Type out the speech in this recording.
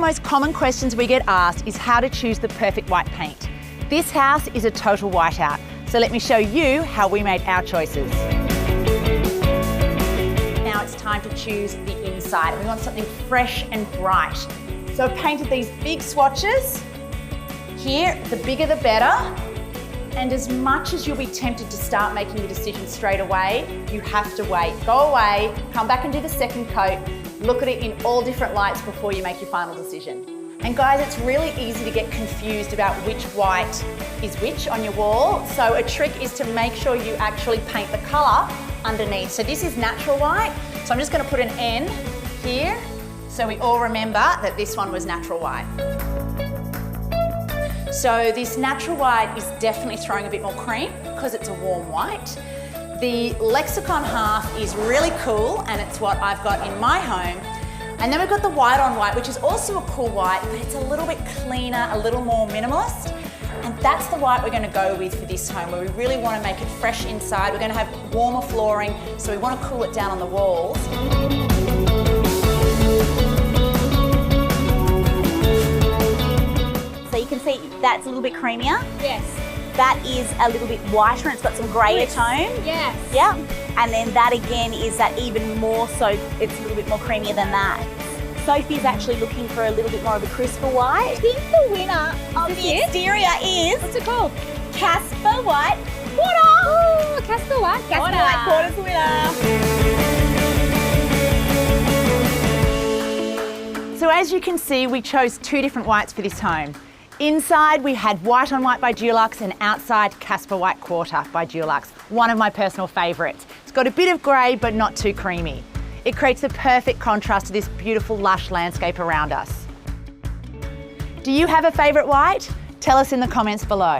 most common questions we get asked is how to choose the perfect white paint. This house is a total whiteout, so let me show you how we made our choices. Now it's time to choose the inside, and we want something fresh and bright. So I've painted these big swatches. Here, the bigger the better. And as much as you'll be tempted to start making the decision straight away, you have to wait. Go away, come back and do the second coat, look at it in all different lights before you make your final decision. And guys, it's really easy to get confused about which white is which on your wall. So a trick is to make sure you actually paint the colour underneath. So this is natural white. So I'm just going to put an N here so we all remember that this one was natural white. So this natural white is definitely throwing a bit more cream because it's a warm white. The Lexicon Half is really cool, and it's what I've got in my home. And then we've got the white on white, which is also a cool white, but it's a little bit cleaner, a little more minimalist. And that's the white we're going to go with for this home, where we really want to make it fresh inside. We're going to have warmer flooring, so we want to cool it down on the walls. So you can see that's a little bit creamier. Yes. That is a little bit whiter and it's got some greyer tone. Yes. Yeah. And then that again is that even more so, it's a little bit more creamier than that. Sophie's actually looking for a little bit more of a crisper white. I think the winner of the exterior is... What's it called? Casper White Quarter. Oh, Casper White Quarter. Casper White Quarter's the winner. So as you can see, we chose two different whites for this home. Inside we had white on white by Dulux, and outside Casper White Quarter by Dulux, one of my personal favourites. It's got a bit of grey but not too creamy. It creates the perfect contrast to this beautiful lush landscape around us. Do you have a favourite white? Tell us in the comments below.